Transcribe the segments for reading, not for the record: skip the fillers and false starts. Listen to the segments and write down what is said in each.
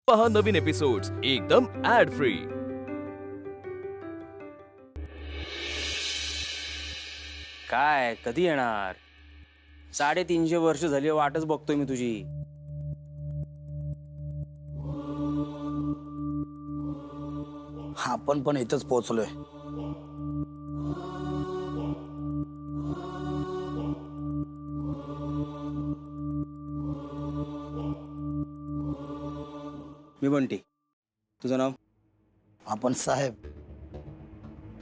पहा नवीन एपिसोड्स एकदम add free. काय कधी येणार? 350 वर्ष झाली वाटच बघतोय मी तुझी। आपण पण इथंच पोहोचलोय। मी बंटी, तुझं नाव? आपण साहेब।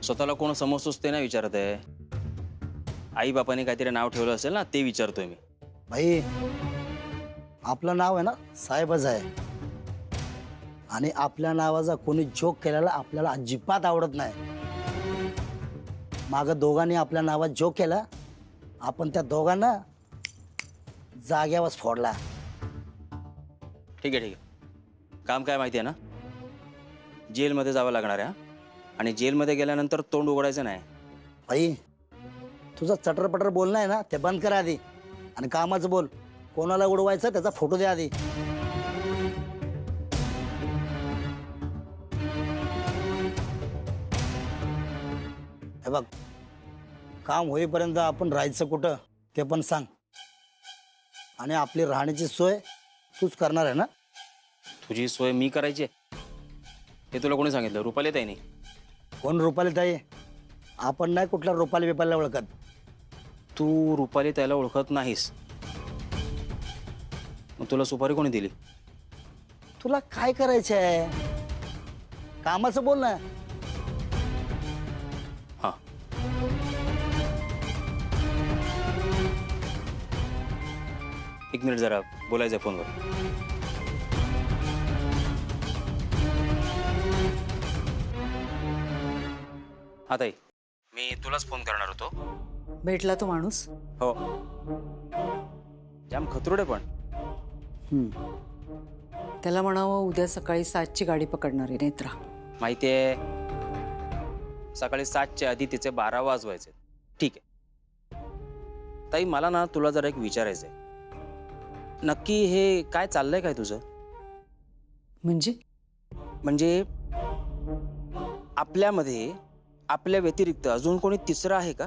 स्वतःला कोण समजतोस ते नाही विचारत आहे, आई बापाने काहीतरी नाव ठेवलं असेल ना ते विचारतोय मी। भाई आपलं नाव आहे ना साहेबच आहे, आणि आपल्या नावाचा कोणी जोक केलेला आपल्याला अजिबात आवडत नाही। मागं दोघांनी आपल्या नावात जोक केला, आपण त्या दोघांना जाग्यावर फोडला। ठीक आहे, काम काय माहिती आहे ना? जेलमध्ये जावं लागणार आहे, आणि जेलमध्ये गेल्यानंतर तोंड उघडायचं नाही। भाई तुझं चटरपटर बोलणं आहे ना ते बंद करा आधी, आणि कामाचं बोल। कोणाला उडवायचं त्याचा फोटो द्या आधी। हे बघ, काम होईपर्यंत आपण राहायचं कुठं ते पण सांग, आणि आपली राहण्याची सोय तूच करणार आहे ना? तुझी सोय मी करायची आहे हे तुला कोणी सांगितलं? रुपाली ताईने? कोण रुपाली ताई? आपण नाही कुठल्या रुपाली बिपालीला ओळखत। तू रुपाली ताईला ओळखत नाहीस, मग तुला सुपारी कोणी दिली? तुला काय करायचं आहे? कामाचं बोल ना। हां, एक मिनिट जरा बोलायचं फोनवर। हा ताई, मी तुलाच फोन करणार होतो। भेटला तो माणूस? हो, जाम खतरुडे पण। त्याला म्हणावं उद्या सकाळी 7ची गाडी पकडणार आहे नेत्रा। माहितीये, सकाळी 7च्या आधी तिचे 12 वाजवायचे। ठीक आहे ताई, मला ना तुला जरा एक विचारायचंय, नक्की हे काय चाललंय काय तुझं? म्हणजे आपल्यामध्ये आपल्या व्यतिरिक्त अजून कोणी तिसरं आहे का?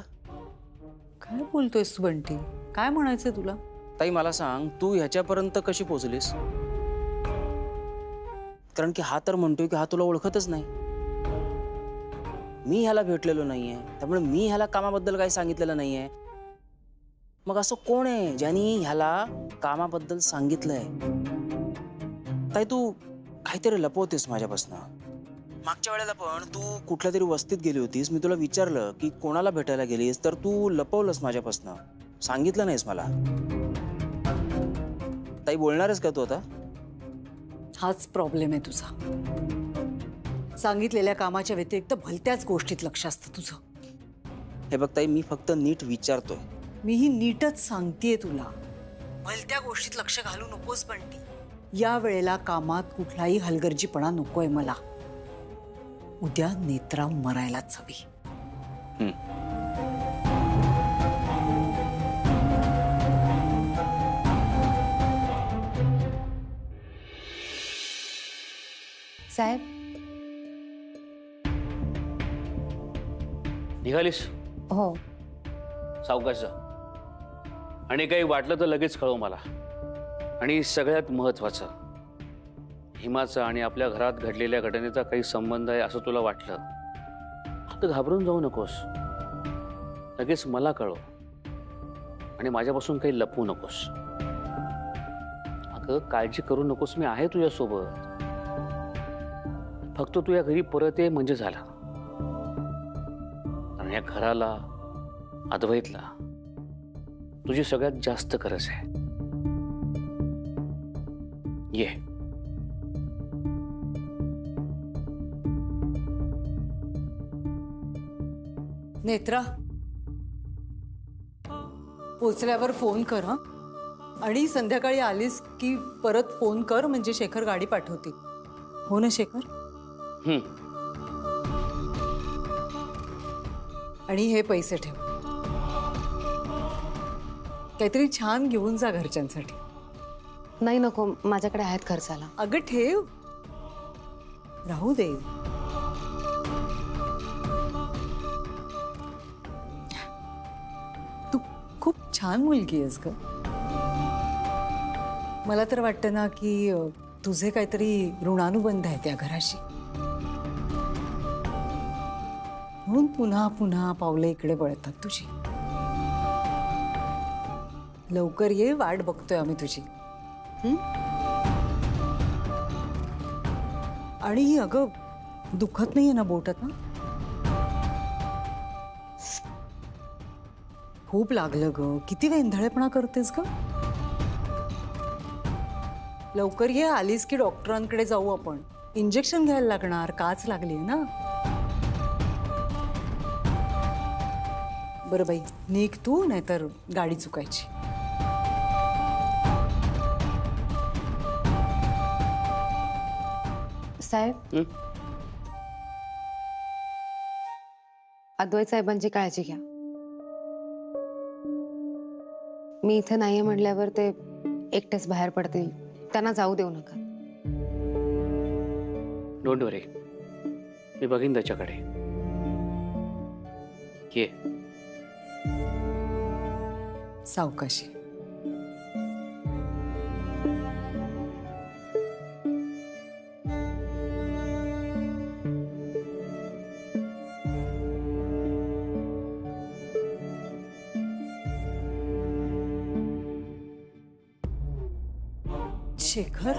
काय बोलतोयस तू बंटी? काय म्हणायचंय तुला? ताई मला सांग, तू ह्याच्यापर्यंत कशी पोहोचलीस? कारण की हा तर म्हणतोय की हा तुला ओळखतच नाही, मी ह्याला भेटलेलो नाहीये, त्यामुळे मी ह्याला कामाबद्दल काही सांगितलेलं नाहीये। मग असं कोण आहे ज्यानी ह्याला कामाबद्दल सांगितलंय? ताई तू काहीतरी लपवतेस माझ्यापासनं। मागच्या वेळेला पण तू कुठल्या तरी वस्तीत गेली होतीस, मी तुला विचारलं की कोणाला भेटायला गेलीस, तर तू लपवलंस माझ्यापासनं, सांगितलं नाहीस मला। ताई बोलणारच का तू आता? हाच प्रॉब्लेम आहे तुझा, सांगितलेल्या कामाच्या व्यतिरिक्त भलत्याच गोष्टीत लक्ष असतं तुझं। हे बघ ताई, मी फक्त नीट विचारतोय। मीही नीटच सांगतेय तुला, भलत्या गोष्टीत लक्ष घालू नकोस बंटी। या वेळेला कामात कुठलाही हलगर्जीपणा नकोय मला। उद्या नेत्रा मरायलाच हवी। साहेब, निघालीस? हो सावकाश जा, आणि काही वाटलं तर लगेच कळव मला। आणि सगळ्यात महत्त्वाचं, हिमाचा आणि आपल्या घरात घडलेल्या घटनेचा काही संबंध आहे असं तुला वाटलं तर घाबरून जाऊ नकोस, लगेच मला कळव, आणि माझ्यापासून काही लपवू नकोस। अगं काळजी करू नकोस, मी आहे तुझ्यासोबत। फक्त तू या घरी परत ये म्हणजे झालं, कारण या घराला, अद्वैतला तुझी सगळ्यात जास्त गरज आहे। ये। नेत्रा, पोचल्यावर फोन कर हं, आणि संध्याकाळी आलीस की परत फोन कर, म्हणजे शेखर गाडी पाठवतील। हो ना शेखर? आणि हे पैसे ठेव, काहीतरी छान घेऊन जा घरच्यांसाठी। नाही नको, माझ्याकडे आहेत खर्चाला। अगं ठेव, राहू दे. तू खूप छान मुलगी आहेस ग. मला तर वाटतं ना की तुझे काहीतरी ऋणानुबंध आहेत या घराशी, म्हणून पुन्हा पुन्हा पावले इकडे वळतात तुझी. लवकर ये, वाट बघतोय आम्ही तुझी. आणि अगं दुखत नाहीये ना बोटात ना? खूप लागलं ग. किती वेंधळेपणा करतेस ग. लवकर ये, आलीस की डॉक्टरांकडे जाऊ आपण. इंजेक्शन घ्यायला लागणार, काच लागली ना. बरं बाई, निघ तू, नाहीतर गाडी चुकायची. साहेब, अद्वैत साहेबांची काळजी घ्या. मी इथे नाहीये म्हटल्यावर ते एकटेच बाहेर पडतील. त्यांना जाऊ देऊ नका. डोंट वरी, मी बघीन त्याच्याकडे. ये. सावकाशी. शेखर,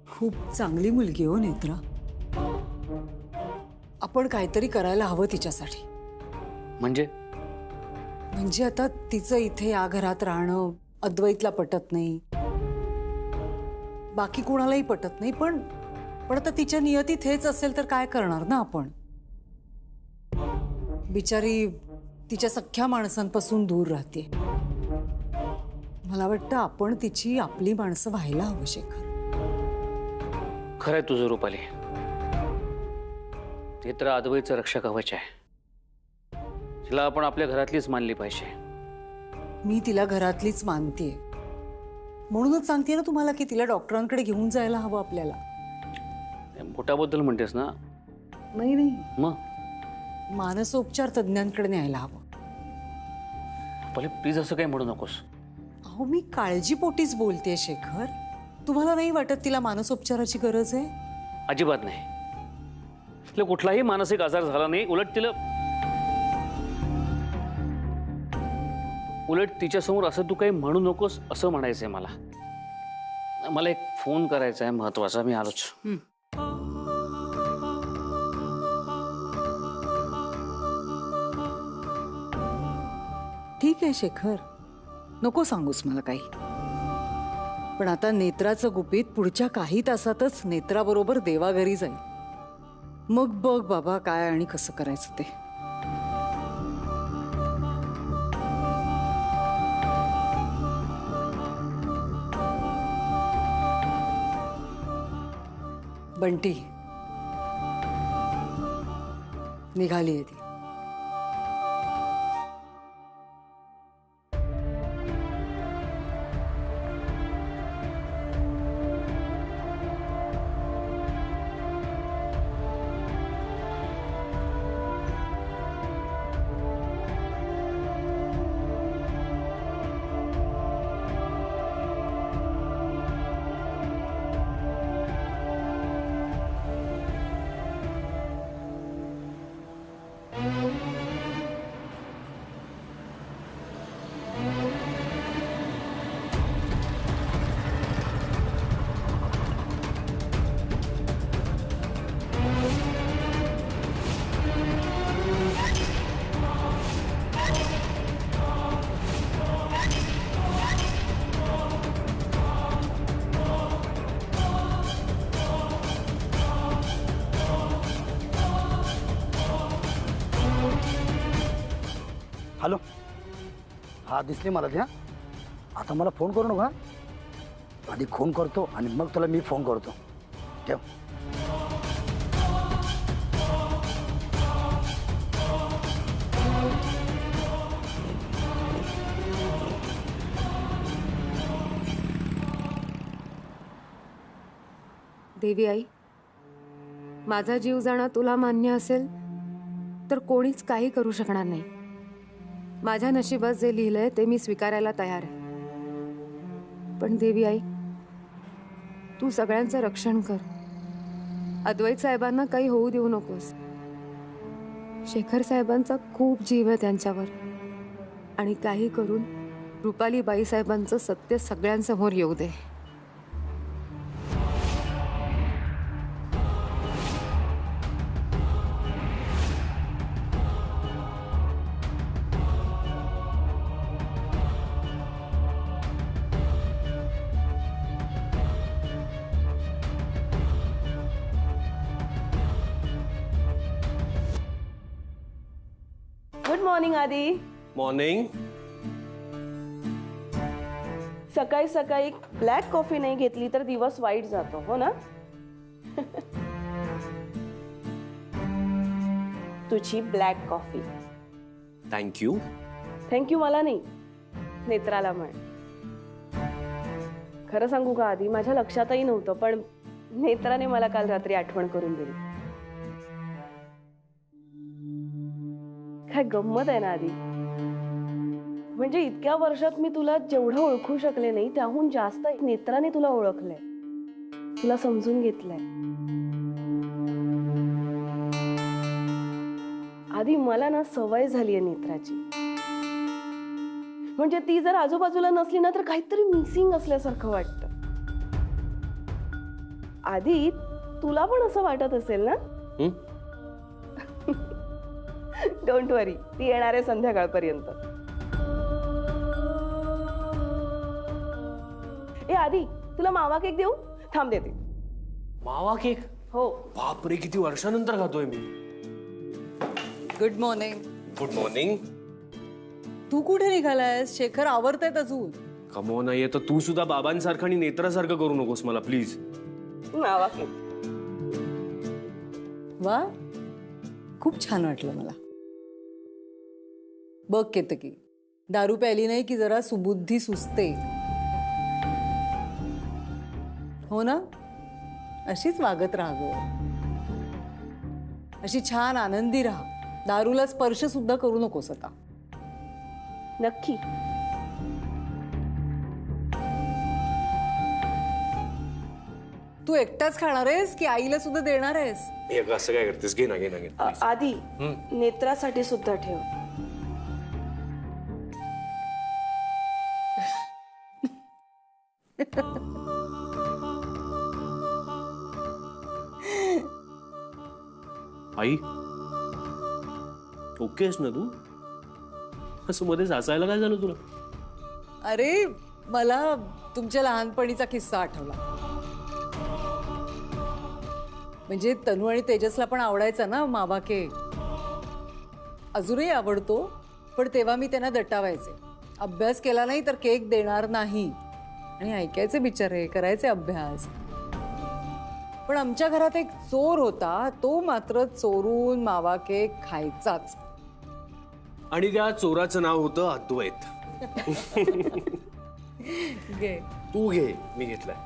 खूप चांगली मुलगी हो नेत्रा. आपण काहीतरी करायला हवं तिच्यासाठी. म्हणजे आता तिचं इथे या घरात राहणं अद्वैतला पटत नाही, बाकी कोणालाही पटत नाही. पण आता तिच्या नियतीत हेच असेल तर काय करणार ना आपण. बिचारी तिच्या सख्ख्या माणसांपासून दूर राहते. मला वाटतं आपण तिची आपली माणसं व्हायला हवं शेखर. खरंय तुझं रूपाली. ते तर अद्वैतचं रक्षक कवच आहे. तिला आपण आपल्या घरातलीच मानली पाहिजे. मी तिला घरातलीच मानतेय, म्हणूनच सांगते ना तुम्हाला की तिला डॉक्टरांकडे घेऊन जायला हवं आपल्याला. पोटाबद्दल म्हणतेस ना? नाही, मग मानसोपचार तज्ञांकडे न्यायला हवं. पहिले प्लीज असं काही म्हणू नकोस. अहो, मी काळजीपोटीच बोलतेय शेखर. तुम्हाला नाही वाटत तिला मानसोपचाराची गरज आहे? अजिबात नाही. तिला कुठलाही मानसिक आजार झाला नाही. उलट तिच्यासमोर असं तू काही म्हणू नकोस असं म्हणायचंय मला. मला एक फोन करायचा आहे महत्वाचा. मी आलोच. ठीक आहे शेखर, नको सांगूस मला काही. पण आता नेत्राचं गुपित पुढच्या काही तासातच नेत्राबरोबर देवाघरी जाईल. मग बघ बाबा काय आणि कसं करायचं ते. बंटी, निघाली आहे ती. हॅलो, हा दिसली मला ती. आता मला फोन करू नका. आधी फोन करतो आणि मग तुला मी फोन करतो. ठेव. देवी आई, माझा जीव जाणं तुला मान्य असेल तर कोणीच काही करू शकणार नाही. माझ्या नशिबात जे लिहिलंय ते मी स्वीकारायला तयार आहे. पण देवी आई, तू सगळ्यांचं रक्षण कर. अद्वैत साहेबांना काही होऊ देऊ नकोस. शेखर साहेबांचा खूप जीव आहे त्यांच्यावर. आणि काही करून रुपाली बाई साहेबांचं सत्य सगळ्यांसमोर येऊ दे. गुड मॉर्निंग आदी. मॉर्निंग. सकाळी सकाळी ब्लॅक कॉफी नाही घेतली तर दिवस वाईट जातो, हो ना? तुझी ब्लॅक कॉफी. थँक्यू. थँक्यू मला नाही, नेत्राला म्हण. खरं सांगू का आधी, माझ्या लक्षातही नव्हतं, पण नेत्राने मला काल रात्री आठवण करून दिली. काय गंमत आहे ना आधी. म्हणजे इतक्या वर्षात मी तुला जेवढं ओळखू शकले नाही त्याहून जास्त नेत्राने तुला ओळखलंय, तुला समजून घेतलंय. आधी मला ना सवय झालीये नेत्राची. म्हणजे ती जर आजूबाजूला नसली ना तर काहीतरी मिसिंग असल्यासारखं वाटतं. आधी तुला पण असं वाटत असेल ना? डोंट वरी, ती येणार आहे संध्याकाळपर्यंत. ए आधी, तुला मावा केक देऊ? थांब देते. मावा केक? हो. बापरे, किती वर्षानंतर खातोय मी. Good morning. Good morning. तू कुठे निघालायस? शेखर आवरतायत अजून. कमो नाहीये तर तू सुद्धा बाबांसारखं आणि नेत्रासारखं करू नकोस मला प्लीज. मावा केक. वा, खूप छान वाटलं मला. बघ केतकी, दारू प्यायली नाही की जरा सुबुद्धी सुचते, हो ना? अशीच वागत राहा गं. अशी छान आनंदी राहा. दारूला स्पर्श सुद्धा करू नकोस आता. नक्की. तू एकटाच खाणार आहेस की आईला सुद्धा देणार आहेस? असं काय करतेस? घे ना, घे ना, घे. आधी नेत्रासाठी सुद्धा ठेव. आई, ओकेस ना तू? असं मध्ये हसायला काय झालं तुला? अरे, मला तुमच्या लहानपणीचा किस्सा आठवला. म्हणजे तनू आणि तेजसला पण आवडायचा ना मावा केक. अजूनही आवडतो, पण तेव्हा मी त्यांना दटावायचे. अभ्यास केला नाही तर केक देणार नाही. आणि ऐकायचे बिचारे, करायचे अभ्यास. पण आमच्या घरात एक चोर होता, तो मात्र चोरून मावा केक खायचाच. आणि त्या चोराचं नाव होतं अद्वैत. घे. तू घे, मी घेतलाय.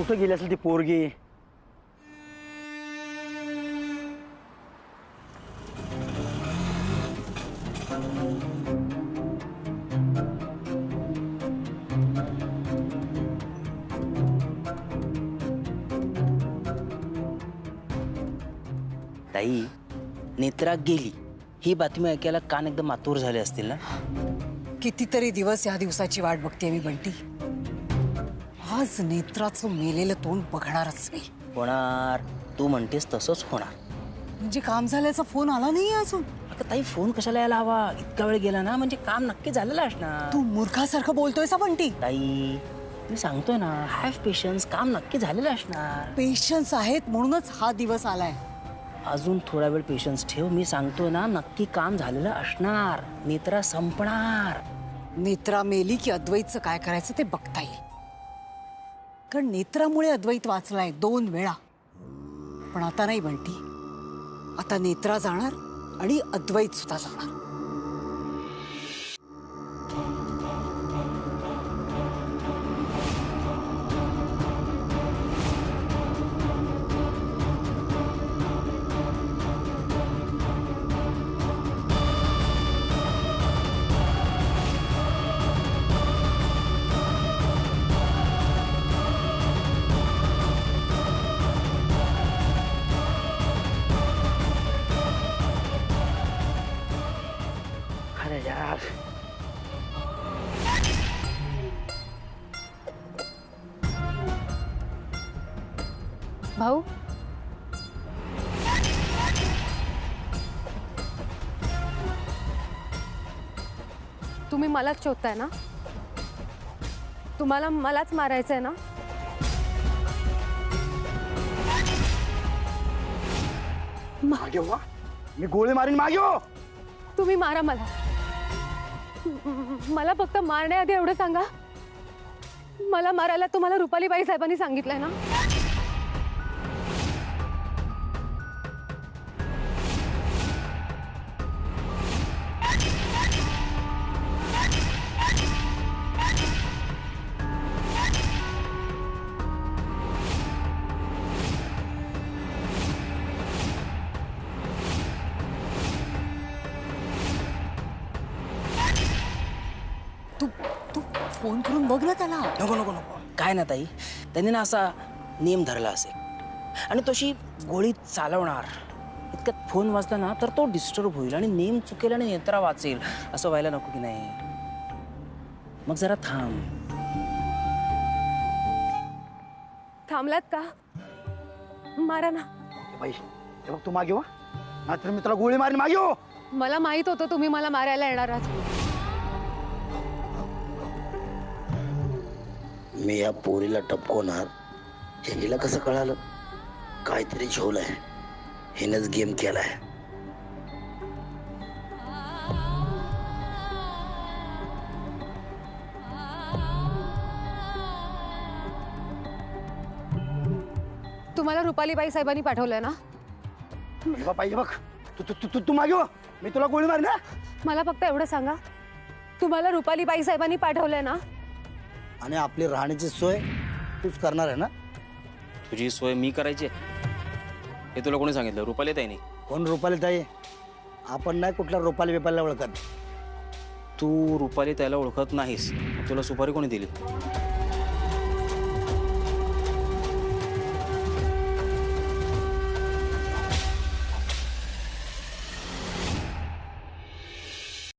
कुठं गेली असेल ती पोरगी? ताई, नेत्रा गेली ही बातमी ऐकायला कान एकदम मातूर झाले असतील ना? कितीतरी दिवस या दिवसाची वाट बघते मी बंटी. आज नेत्राचं मेलेलं तोंड बघणारच मी. होणार, तू म्हणतेस तसंच होणार. म्हणजे काम झाल्याचा फोन आला नाही अजून? अगं ताई, फोन कशाला यायला हवा? इतका वेळ गेला ना, म्हणजे काम नक्की झालेलं असणार. तू मूर्खासारखं बोलतोय सा बंटी. ताई, मी सांगतोय ना, हॅव पेशन्स, काम नक्की झालेलं असणार. पेशन्स आहेत म्हणूनच हा दिवस आलाय. अजून थोडा वेळ पेशन्स ठेव, मी सांगतोय ना, नक्की काम झालेलं असणार. नेत्रा संपणार. नेत्रा मेली की अद्वैतचं काय करायचं ते बघता येईल. कारण नेत्रामुळे अद्वैत वाचलाय 2 वेळा. पण आता नाही बंटी, आता नेत्रा जाणार आणि अद्वैत सुद्धा जाणार. अरे यार, भाऊ, तुम्ही मलाच शोधताय ना? तुम्हाला मलाच मारायचंय ना? मागे हो, मी गोळी मारीन. मागे हो. तुम्ही मारा मला. मला फक्त मारण्याआधी एवढं सांगा, मला मारायला तुम्हाला रुपालीबाई साहेबांनी सांगितलंय ना? तू तू फोन करून बघ ना त्याला. नको नको नको. काय ना ताई, त्यांनी ना असा नेम धरला असेल आणि तशी गोळी चालवणार. इतक्यात फोन वाजला ना तर तो डिस्टर्ब होईल आणि नेम चुकेल आणि नेत्रा वाचेल. असं व्हायला नको की नाही? मग जरा थांब. थांबलात का? मारा ना. बाई, हे बघ, तू मागे हो, नाहीतर मी तुला गोळी मारीन. मागे हो. मला माहित होतं तुम्ही मला मारायला येणार आहात. मी या पोरीला टपकवणार हे हिला कसं कळालं? काहीतरी झोलय, हिनच गेम केलाय. तुम्हाला रुपालीबाई साहेबांनी पाठवलंय ना? हे बघ, हे बघ, तू तू तू तू मागे हो, मी तुला गोळी मारीन ना. मला फक्त एवढं सांगा, तुम्हाला रुपालीबाई साहेबांनी पाठवलंय ना? आणि आपली राहण्याची सोय तूच करणार आहे ना? तुझी सोय मी करायची हे तुला कोणी सांगितलं? रुपाली ताईने. कोण रुपाली ताई? आपण नाही कुठल्या रुपाली बिपालीला ओळखत. तू रुपाली ताईला ओळखत नाहीस, तुला सुपारी कोणी दिली?